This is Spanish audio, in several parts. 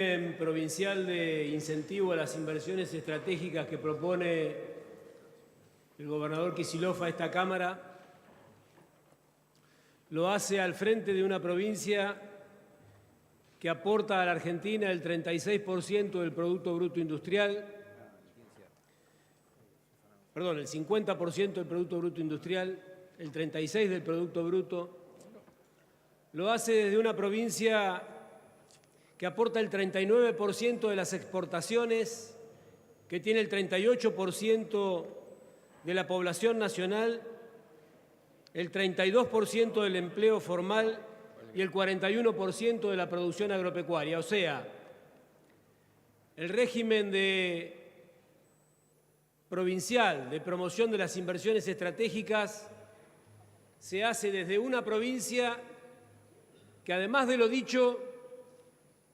Provincial de incentivo a las inversiones estratégicas que propone el gobernador Kicillof a esta Cámara lo hace al frente de una provincia que aporta a la Argentina el 36% del Producto Bruto Industrial, perdón, el 50% del Producto Bruto Industrial, el 36% del Producto Bruto. Lo hace desde una provincia que aporta el 39% de las exportaciones, que tiene el 38% de la población nacional, el 32% del empleo formal y el 41% de la producción agropecuaria. O sea, el régimen provincial de promoción de las inversiones estratégicas se hace desde una provincia que, además de lo dicho,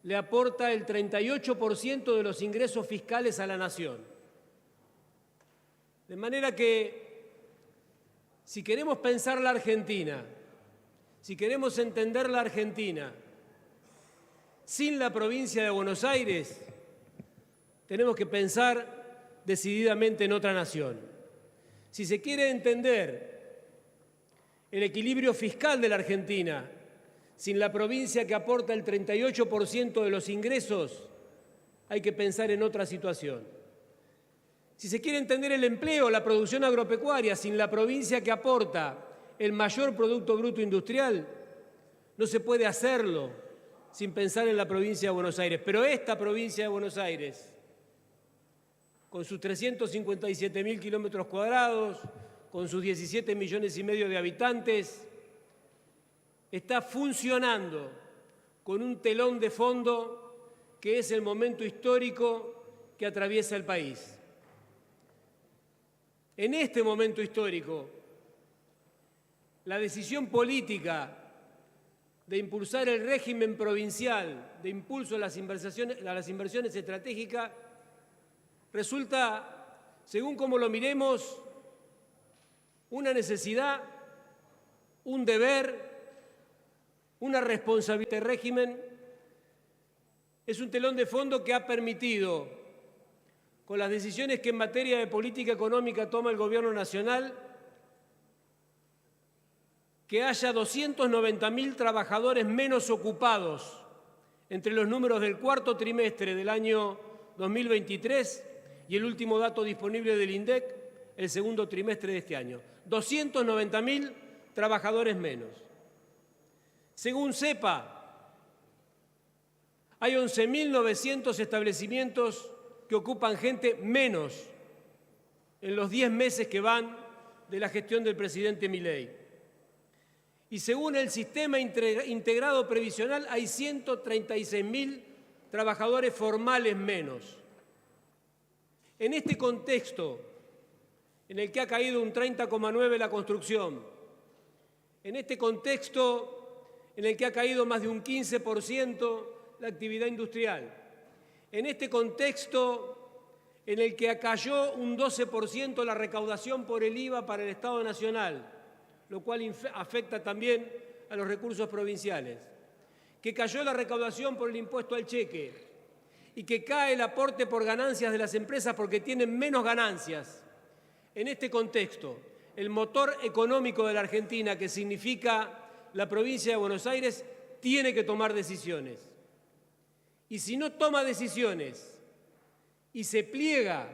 le aporta el 38% de los ingresos fiscales a la nación. De manera que, si queremos pensar la Argentina, si queremos entender la Argentina sin la provincia de Buenos Aires, tenemos que pensar decididamente en otra nación. Si se quiere entender el equilibrio fiscal de la Argentina sin la provincia que aporta el 38% de los ingresos, hay que pensar en otra situación. Si se quiere entender el empleo, la producción agropecuaria, sin la provincia que aporta el mayor Producto Bruto Industrial, no se puede hacerlo sin pensar en la provincia de Buenos Aires. Pero esta provincia de Buenos Aires, con sus 357.000 kilómetros cuadrados, con sus 17 millones y medio de habitantes, está funcionando con un telón de fondo que es el momento histórico que atraviesa el país. En este momento histórico, la decisión política de impulsar el régimen provincial de impulso a las inversiones estratégicas resulta, según como lo miremos, una necesidad, un deber, una responsabilidad. Este régimen es un telón de fondo que ha permitido, con las decisiones que en materia de política económica toma el Gobierno Nacional, que haya 290.000 trabajadores menos ocupados entre los números del cuarto trimestre del año 2023 y el último dato disponible del INDEC, el segundo trimestre de este año. 290.000 trabajadores menos. Según CEPA, hay 11.900 establecimientos que ocupan gente menos en los 10 meses que van de la gestión del presidente Milei. Y según el Sistema Integrado Previsional, hay 136.000 trabajadores formales menos. En este contexto, en el que ha caído un 30,9% la construcción, en este contexto en el que ha caído más de un 15% la actividad industrial, en este contexto en el que cayó un 12% la recaudación por el IVA para el Estado Nacional, lo cual afecta también a los recursos provinciales, que cayó la recaudación por el impuesto al cheque y que cae el aporte por ganancias de las empresas porque tienen menos ganancias. En este contexto, el motor económico de la Argentina, que significa la provincia de Buenos Aires, tiene que tomar decisiones. Y si no toma decisiones y se pliega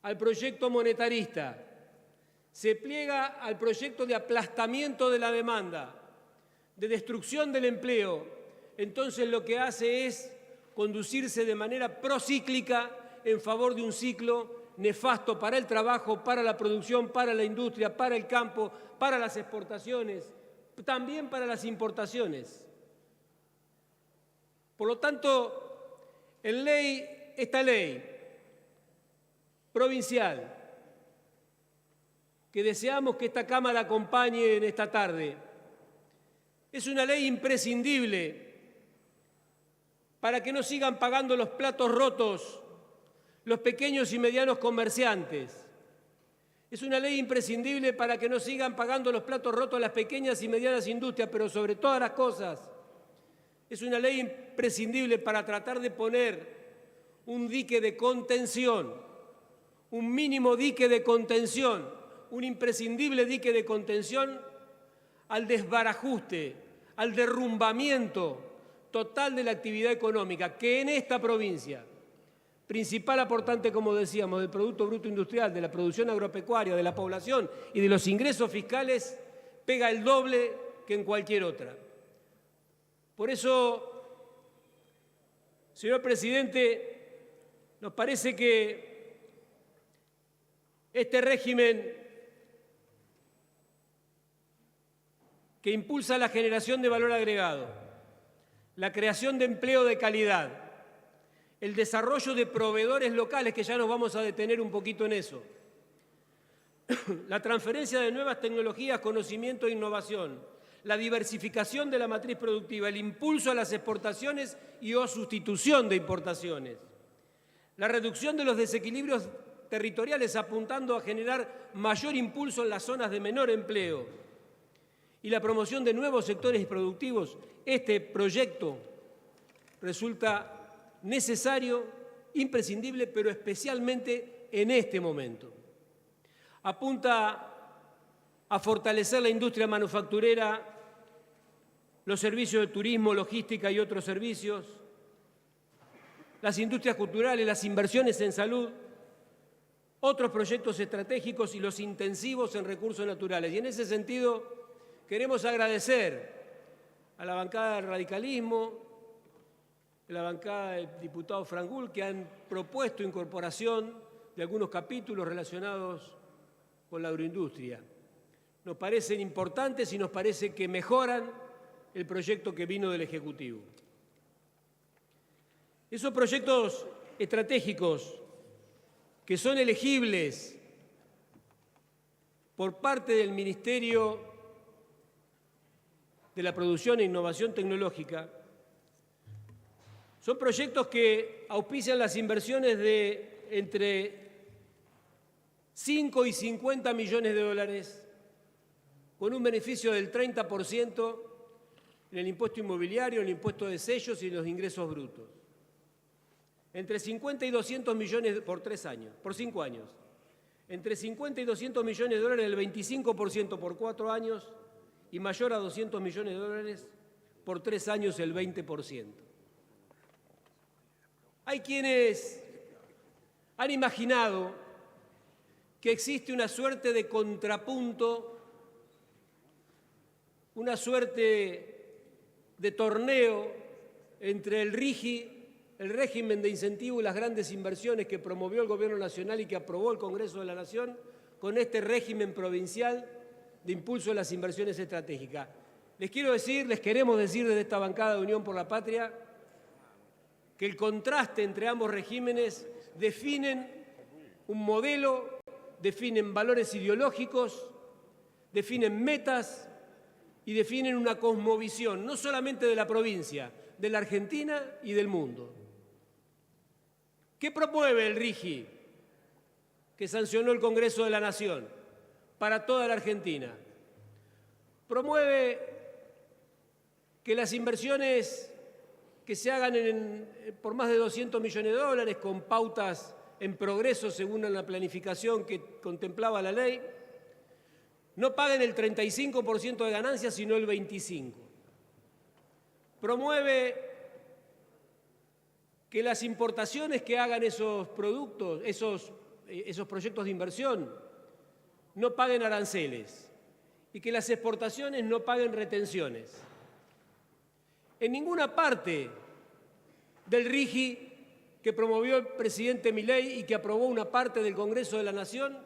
al proyecto monetarista, se pliega al proyecto de aplastamiento de la demanda, de destrucción del empleo, entonces lo que hace es conducirse de manera procíclica en favor de un ciclo nefasto para el trabajo, para la producción, para la industria, para el campo, para las exportaciones, también para las importaciones. Por lo tanto, esta ley provincial, que deseamos que esta Cámara acompañe en esta tarde, es una ley imprescindible para que no sigan pagando los platos rotos los pequeños y medianos comerciantes. Es una ley imprescindible para que no sigan pagando los platos rotos las pequeñas y medianas industrias, pero sobre todas las cosas Es una ley imprescindible para tratar de poner un dique de contención, un mínimo dique de contención, un imprescindible dique de contención al desbarajuste, al derrumbamiento total de la actividad económica, que en esta provincia, principal aportante, como decíamos, del Producto Bruto Industrial, de la producción agropecuaria, de la población y de los ingresos fiscales, pega el doble que en cualquier otra. Por eso, señor presidente, nos parece que este régimen que impulsa la generación de valor agregado, la creación de empleo de calidad, el desarrollo de proveedores locales, que ya nos vamos a detener un poquito en eso, la transferencia de nuevas tecnologías, conocimiento e innovación, la diversificación de la matriz productiva, el impulso a las exportaciones y o sustitución de importaciones, la reducción de los desequilibrios territoriales apuntando a generar mayor impulso en las zonas de menor empleo y la promoción de nuevos sectores productivos. Este proyecto resulta necesario, imprescindible, pero especialmente en este momento. Apunta a fortalecer la industria manufacturera, los servicios de turismo, logística y otros servicios, las industrias culturales, las inversiones en salud, otros proyectos estratégicos y los intensivos en recursos naturales. Y en ese sentido queremos agradecer a la bancada del radicalismo, a la bancada del diputado Frangul, que han propuesto incorporación de algunos capítulos relacionados con la agroindustria. Nos parecen importantes y nos parece que mejoran el proyecto que vino del Ejecutivo. Esos proyectos estratégicos que son elegibles por parte del Ministerio de la Producción e Innovación Tecnológica son proyectos que auspician las inversiones de entre 5 y 50 millones de dólares, con un beneficio del 30% en el impuesto inmobiliario, en el impuesto de sellos y en los ingresos brutos. Entre 50 y 200 millones por 3 años, por 5 años. Entre 50 y 200 millones de dólares, el 25% por 4 años, y mayor a 200 millones de dólares por 3 años, el 20%. Hay quienes han imaginado que existe una suerte de contrapunto, una suerte de torneo entre el RIGI, el régimen de incentivo y las grandes inversiones que promovió el Gobierno Nacional y que aprobó el Congreso de la Nación, con este régimen provincial de impulso de las inversiones estratégicas. Les queremos decir desde esta bancada de Unión por la Patria que el contraste entre ambos regímenes definen un modelo, definen valores ideológicos, definen metas y definen una cosmovisión, no solamente de la provincia, de la Argentina y del mundo. ¿Qué promueve el RIGI que sancionó el Congreso de la Nación para toda la Argentina? Promueve que las inversiones que se hagan por más de 200 millones de dólares, con pautas en progreso según la planificación que contemplaba la ley, no paguen el 35% de ganancias, sino el 25%. Promueve que las importaciones que hagan esos productos, esos proyectos de inversión, no paguen aranceles y que las exportaciones no paguen retenciones. En ninguna parte del RIGI que promovió el presidente Milei y que aprobó una parte del Congreso de la Nación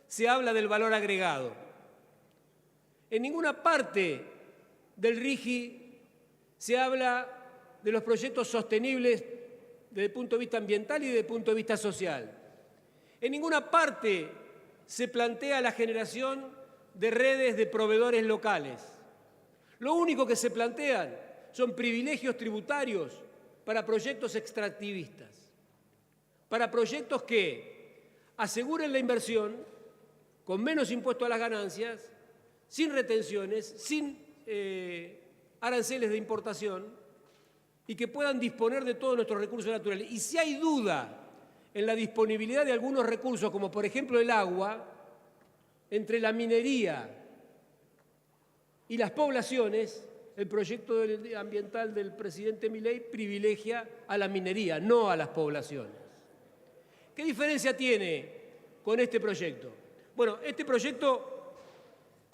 se habla del valor agregado. En ninguna parte del RIGI se habla de los proyectos sostenibles desde el punto de vista ambiental y desde el punto de vista social. En ninguna parte se plantea la generación de redes de proveedores locales. Lo único que se plantean son privilegios tributarios para proyectos extractivistas, para proyectos que aseguren la inversión con menos impuesto a las ganancias, sin retenciones, sin aranceles de importación y que puedan disponer de todos nuestros recursos naturales. Y si hay duda en la disponibilidad de algunos recursos, como por ejemplo el agua, entre la minería y las poblaciones, el proyecto ambiental del presidente Milei privilegia a la minería, no a las poblaciones. ¿Qué diferencia tiene con este proyecto? Bueno, este proyecto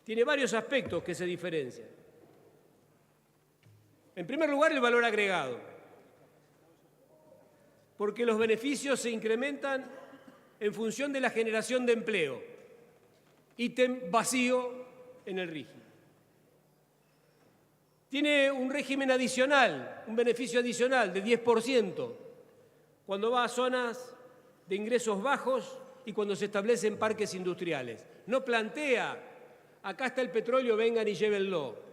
tiene varios aspectos que se diferencian. En primer lugar, el valor agregado, porque los beneficios se incrementan en función de la generación de empleo, ítem vacío en el RIGI. Tiene un régimen adicional, un beneficio adicional de 10%, cuando va a zonas de ingresos bajos y cuando se establecen parques industriales. No plantea, acá está el petróleo, vengan y llévenlo.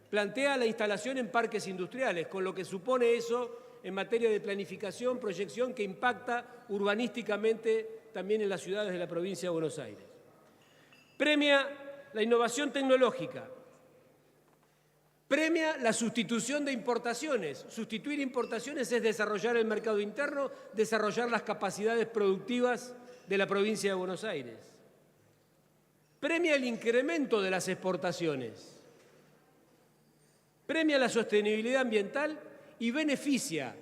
Plantea la instalación en parques industriales, con lo que supone eso en materia de planificación, proyección, que impacta urbanísticamente también en las ciudades de la provincia de Buenos Aires. Premia la innovación tecnológica. Premia la sustitución de importaciones. Sustituir importaciones es desarrollar el mercado interno, desarrollar las capacidades productivas de la provincia de Buenos Aires. Premia el incremento de las exportaciones. Premia la sostenibilidad ambiental y beneficia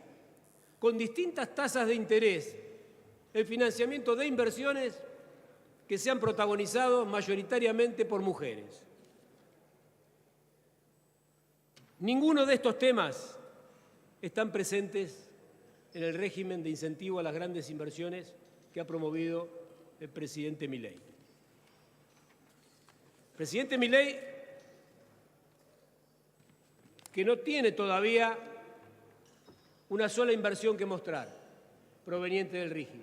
con distintas tasas de interés el financiamiento de inversiones que sean protagonizados mayoritariamente por mujeres. Ninguno de estos temas están presentes en el régimen de incentivo a las grandes inversiones que ha promovido el presidente Milei. El presidente Milei, que no tiene todavía una sola inversión que mostrar proveniente del RIGI.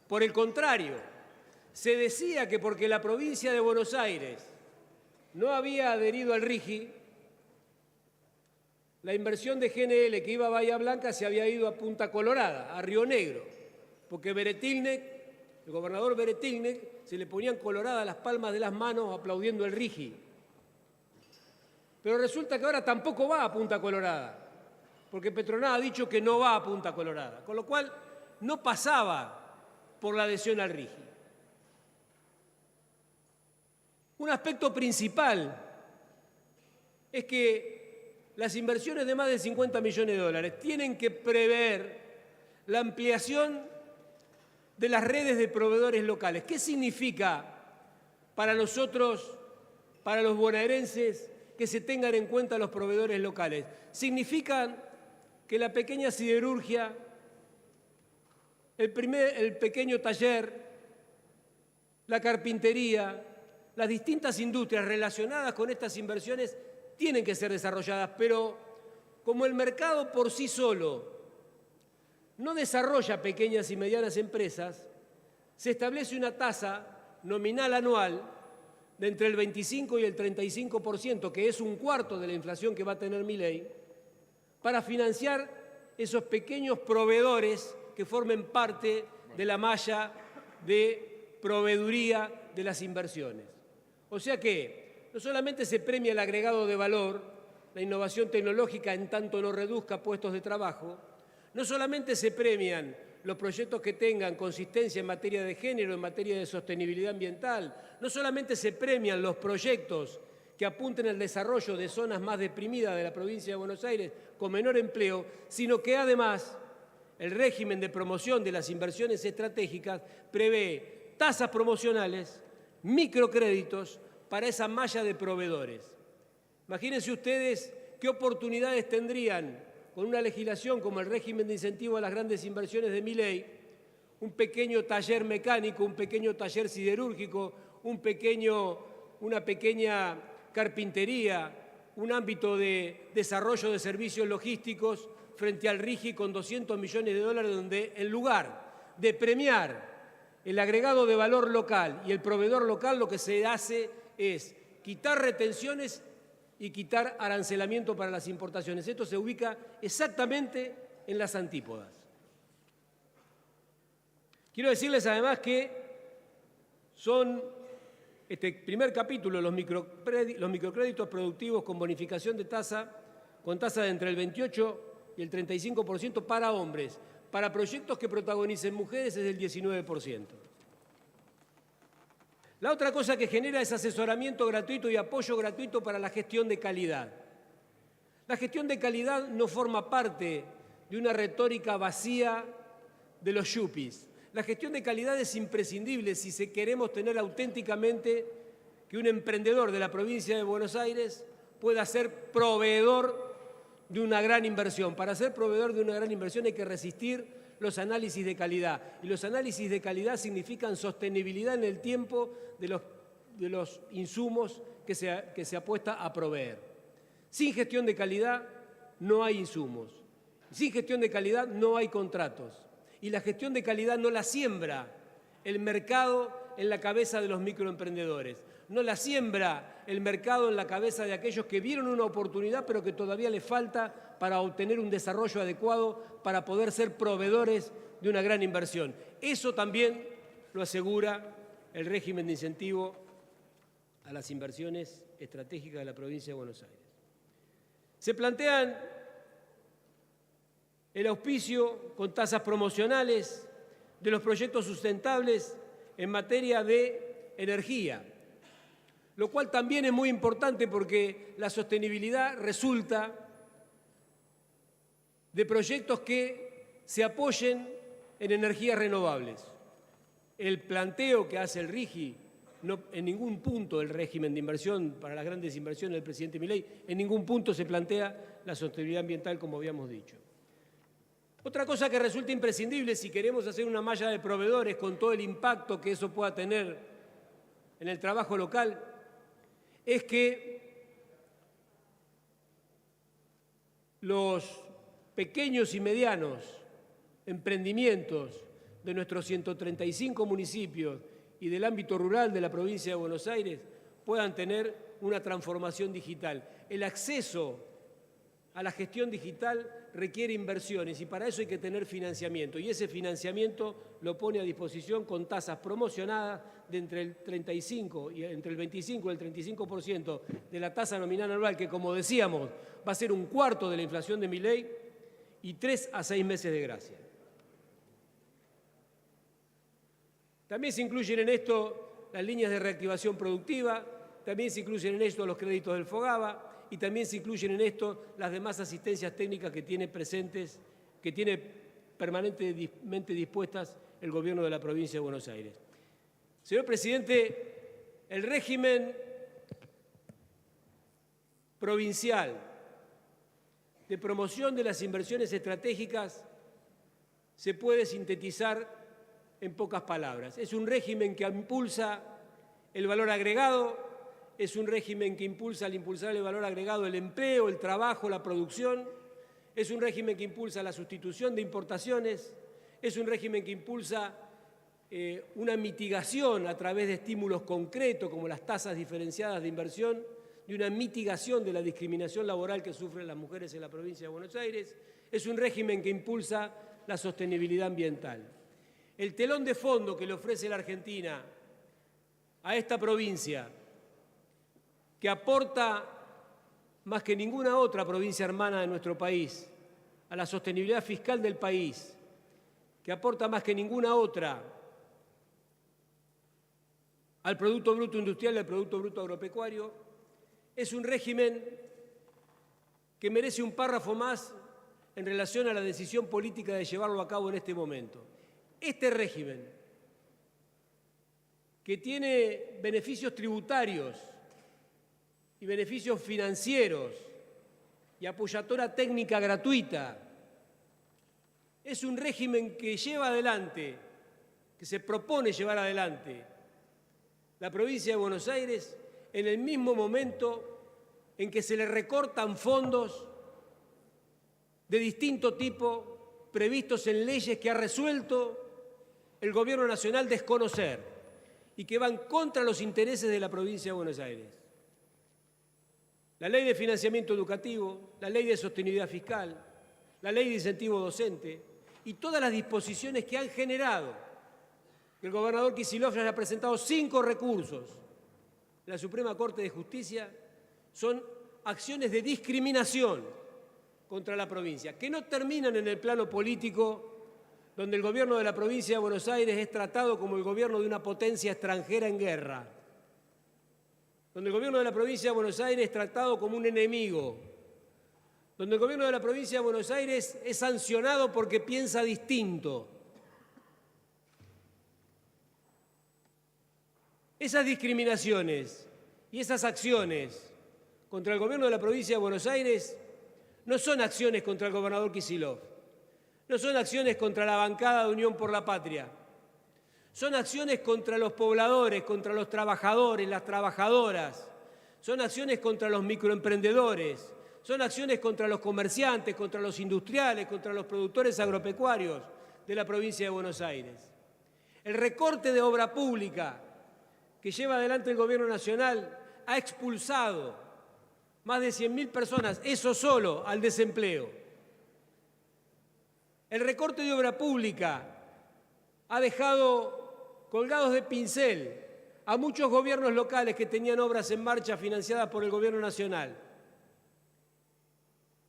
Por el contrario, se decía que porque la provincia de Buenos Aires no había adherido al RIGI, la inversión de GNL que iba a Bahía Blanca se había ido a Punta Colorada, a Río Negro, porque el gobernador Beretilnec, se le ponían coloradas las palmas de las manos aplaudiendo el RIGI. Pero resulta que ahora tampoco va a Punta Colorada, porque Petronas ha dicho que no va a Punta Colorada, con lo cual no pasaba por la adhesión al RIGI. Un aspecto principal es que las inversiones de más de 50 millones de dólares tienen que prever la ampliación de las redes de proveedores locales. ¿Qué significa para nosotros, para los bonaerenses, que se tengan en cuenta los proveedores locales? Significan que la pequeña siderurgia, el pequeño taller, la carpintería, las distintas industrias relacionadas con estas inversiones tienen que ser desarrolladas, pero como el mercado por sí solo no desarrolla pequeñas y medianas empresas, se establece una tasa nominal anual de entre el 25 y el 35%, que es un cuarto de la inflación que va a tener Milei, para financiar esos pequeños proveedores que formen parte de la malla de proveeduría de las inversiones. O sea que no solamente se premia el agregado de valor, la innovación tecnológica en tanto no reduzca puestos de trabajo, no solamente se premian los proyectos que tengan consistencia en materia de género, en materia de sostenibilidad ambiental, no solamente se premian los proyectos que apunten al desarrollo de zonas más deprimidas de la provincia de Buenos Aires con menor empleo, sino que además el régimen de promoción de las inversiones estratégicas prevé tasas promocionales, microcréditos para esa malla de proveedores. Imagínense ustedes qué oportunidades tendrían con una legislación como el régimen de incentivo a las grandes inversiones de Milei, un pequeño taller mecánico, un pequeño taller siderúrgico, una pequeña carpintería, un ámbito de desarrollo de servicios logísticos frente al RIGI con 200 millones de dólares, donde en lugar de premiar el agregado de valor local y el proveedor local, lo que se hace es quitar retenciones y quitar arancelamiento para las importaciones. Esto se ubica exactamente en las antípodas. Quiero decirles además que son este primer capítulo, los microcréditos productivos con bonificación de tasa, con tasa de entre el 28 y el 35% para hombres. Para proyectos que protagonicen mujeres es del 19%. La otra cosa que genera es asesoramiento gratuito y apoyo gratuito para la gestión de calidad. La gestión de calidad no forma parte de una retórica vacía de los yuppies. La gestión de calidad es imprescindible si queremos tener auténticamente que un emprendedor de la provincia de Buenos Aires pueda ser proveedor de una gran inversión. Para ser proveedor de una gran inversión hay que resistir los análisis de calidad. Y los análisis de calidad significan sostenibilidad en el tiempo de los insumos que se apuesta a proveer. Sin gestión de calidad no hay insumos. Sin gestión de calidad no hay contratos. Y la gestión de calidad no la siembra el mercado en la cabeza de los microemprendedores. No la siembra el mercado en la cabeza de aquellos que vieron una oportunidad pero que todavía les falta para obtener un desarrollo adecuado para poder ser proveedores de una gran inversión. Eso también lo asegura el régimen de incentivo a las inversiones estratégicas de la provincia de Buenos Aires. Se plantean el auspicio con tasas promocionales de los proyectos sustentables en materia de energía, lo cual también es muy importante porque la sostenibilidad resulta de proyectos que se apoyen en energías renovables. El planteo que hace el RIGI, no, en ningún punto del régimen de inversión para las grandes inversiones del presidente Milei, en ningún punto se plantea la sostenibilidad ambiental, como habíamos dicho. Otra cosa que resulta imprescindible si queremos hacer una malla de proveedores con todo el impacto que eso pueda tener en el trabajo local, es que los pequeños y medianos emprendimientos de nuestros 135 municipios y del ámbito rural de la provincia de Buenos Aires puedan tener una transformación digital. El acceso a la gestión digital requiere inversiones y para eso hay que tener financiamiento. Y ese financiamiento lo pone a disposición con tasas promocionadas de entre el 25 y el 35% de la tasa nominal anual, que como decíamos va a ser un cuarto de la inflación de Milei, y 3 a 6 meses de gracia. También se incluyen en esto las líneas de reactivación productiva, también se incluyen en esto los créditos del FOGABA, y también se incluyen en esto las demás asistencias técnicas que tiene permanentemente dispuestas el gobierno de la provincia de Buenos Aires. Señor presidente, el régimen provincial de promoción de las inversiones estratégicas se puede sintetizar en pocas palabras. Es un régimen que impulsa el valor agregado, es un régimen que impulsa, al impulsar el valor agregado, el empleo, el trabajo, la producción. Es un régimen que impulsa la sustitución de importaciones. Es un régimen que impulsa una mitigación a través de estímulos concretos, como las tasas diferenciadas de inversión, de una mitigación de la discriminación laboral que sufren las mujeres en la provincia de Buenos Aires. Es un régimen que impulsa la sostenibilidad ambiental. El telón de fondo que le ofrece la Argentina a esta provincia, que aporta más que ninguna otra provincia hermana de nuestro país a la sostenibilidad fiscal del país, que aporta más que ninguna otra al Producto Bruto Industrial y al Producto Bruto Agropecuario, es un régimen que merece un párrafo más en relación a la decisión política de llevarlo a cabo en este momento. Este régimen, que tiene beneficios tributarios y beneficios financieros y apoyatura técnica gratuita, es un régimen que lleva adelante, que se propone llevar adelante la provincia de Buenos Aires en el mismo momento en que se le recortan fondos de distinto tipo previstos en leyes que ha resuelto el Gobierno Nacional desconocer y que van contra los intereses de la provincia de Buenos Aires. La Ley de Financiamiento Educativo, la Ley de Sostenibilidad Fiscal, la Ley de Incentivo Docente y todas las disposiciones que han generado que el gobernador Kicillof haya presentado 5 recursos en la Suprema Corte de Justicia son acciones de discriminación contra la provincia, que no terminan en el plano político, donde el gobierno de la provincia de Buenos Aires es tratado como el gobierno de una potencia extranjera en guerra, donde el gobierno de la provincia de Buenos Aires es tratado como un enemigo, donde el gobierno de la provincia de Buenos Aires es sancionado porque piensa distinto. Esas discriminaciones y esas acciones contra el gobierno de la provincia de Buenos Aires no son acciones contra el gobernador Kicillof, no son acciones contra la bancada de Unión por la Patria, son acciones contra los pobladores, contra los trabajadores, las trabajadoras, son acciones contra los microemprendedores, son acciones contra los comerciantes, contra los industriales, contra los productores agropecuarios de la provincia de Buenos Aires. El recorte de obra pública que lleva adelante el Gobierno Nacional ha expulsado más de 100.000 personas, eso solo, al desempleo. El recorte de obra pública ha dejado colgados de pincel a muchos gobiernos locales que tenían obras en marcha financiadas por el Gobierno Nacional.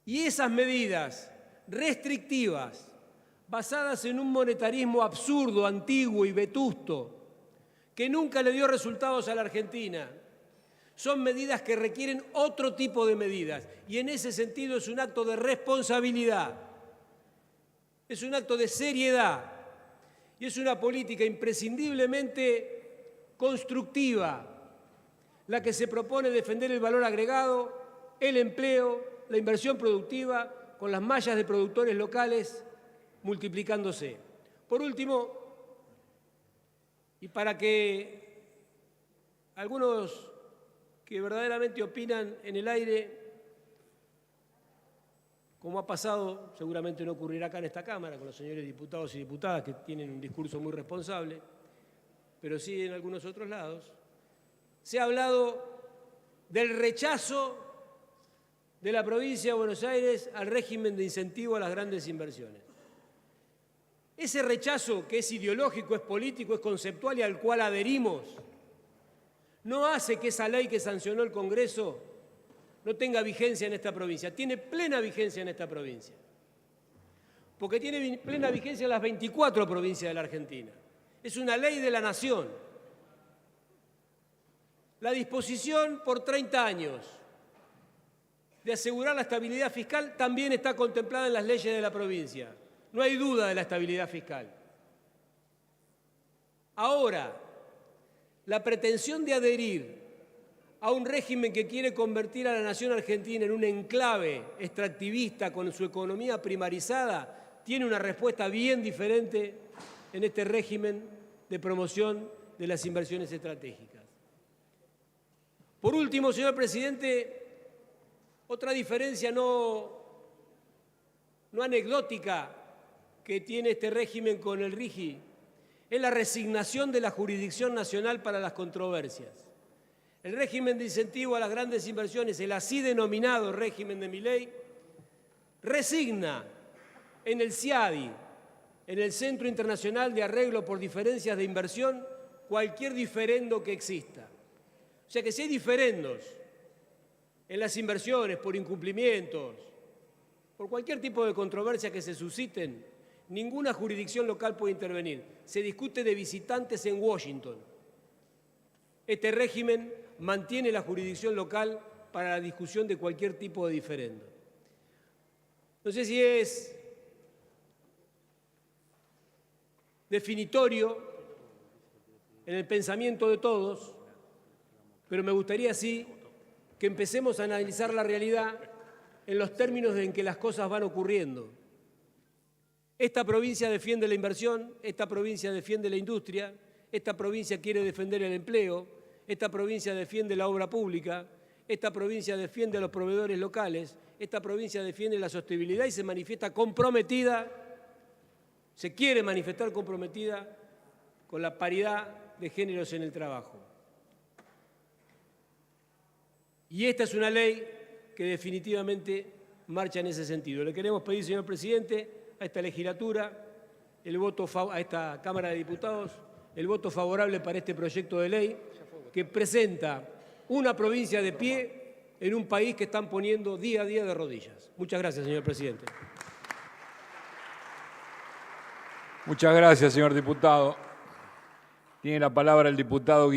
Y esas medidas restrictivas, basadas en un monetarismo absurdo, antiguo y vetusto, que nunca le dio resultados a la Argentina, son medidas que requieren otro tipo de medidas. Y en ese sentido es un acto de responsabilidad, es un acto de seriedad y es una política imprescindiblemente constructiva la que se propone defender el valor agregado, el empleo, la inversión productiva, con las mallas de productores locales multiplicándose. Por último, y para que algunos que verdaderamente opinan en el aire, como ha pasado, seguramente no ocurrirá acá en esta Cámara, con los señores diputados y diputadas que tienen un discurso muy responsable, pero sí en algunos otros lados, se ha hablado del rechazo de la provincia de Buenos Aires al régimen de incentivo a las grandes inversiones. Ese rechazo, que es ideológico, es político, es conceptual y al cual adherimos, no hace que esa ley que sancionó el Congreso no tenga vigencia en esta provincia. Tiene plena vigencia en esta provincia, porque tiene plena vigencia en las 24 provincias de la Argentina. Es una ley de la nación. La disposición por 30 años de asegurar la estabilidad fiscal también está contemplada en las leyes de la provincia. No hay duda de la estabilidad fiscal. Ahora, la pretensión de adherir a un régimen que quiere convertir a la nación argentina en un enclave extractivista con su economía primarizada tiene una respuesta bien diferente en este régimen de promoción de las inversiones estratégicas. Por último, señor presidente, otra diferencia no anecdótica que tiene este régimen con el RIGI es la resignación de la jurisdicción nacional para las controversias. El régimen de incentivo a las grandes inversiones, el así denominado régimen de Milei, resigna en el CIADI, en el Centro Internacional de Arreglo por Diferencias de Inversión, cualquier diferendo que exista. O sea que si hay diferendos en las inversiones por incumplimientos, por cualquier tipo de controversia que se susciten, ninguna jurisdicción local puede intervenir. Se discute de visitantes en Washington. Este régimen mantiene la jurisdicción local para la discusión de cualquier tipo de diferendo. No sé si es definitorio en el pensamiento de todos, pero me gustaría sí que empecemos a analizar la realidad en los términos en que las cosas van ocurriendo. Esta provincia defiende la inversión, esta provincia defiende la industria, esta provincia quiere defender el empleo, esta provincia defiende la obra pública, esta provincia defiende a los proveedores locales, esta provincia defiende la sostenibilidad y se manifiesta comprometida, se quiere manifestar comprometida con la paridad de géneros en el trabajo. Y esta es una ley que definitivamente marcha en ese sentido. Le queremos pedir, señor presidente, a esta legislatura, a esta Cámara de Diputados, el voto favorable para este proyecto de ley que presenta una provincia de pie en un país que están poniendo día a día de rodillas. Muchas gracias, señor presidente. Muchas gracias, señor diputado. Tiene la palabra el diputado Guillermo.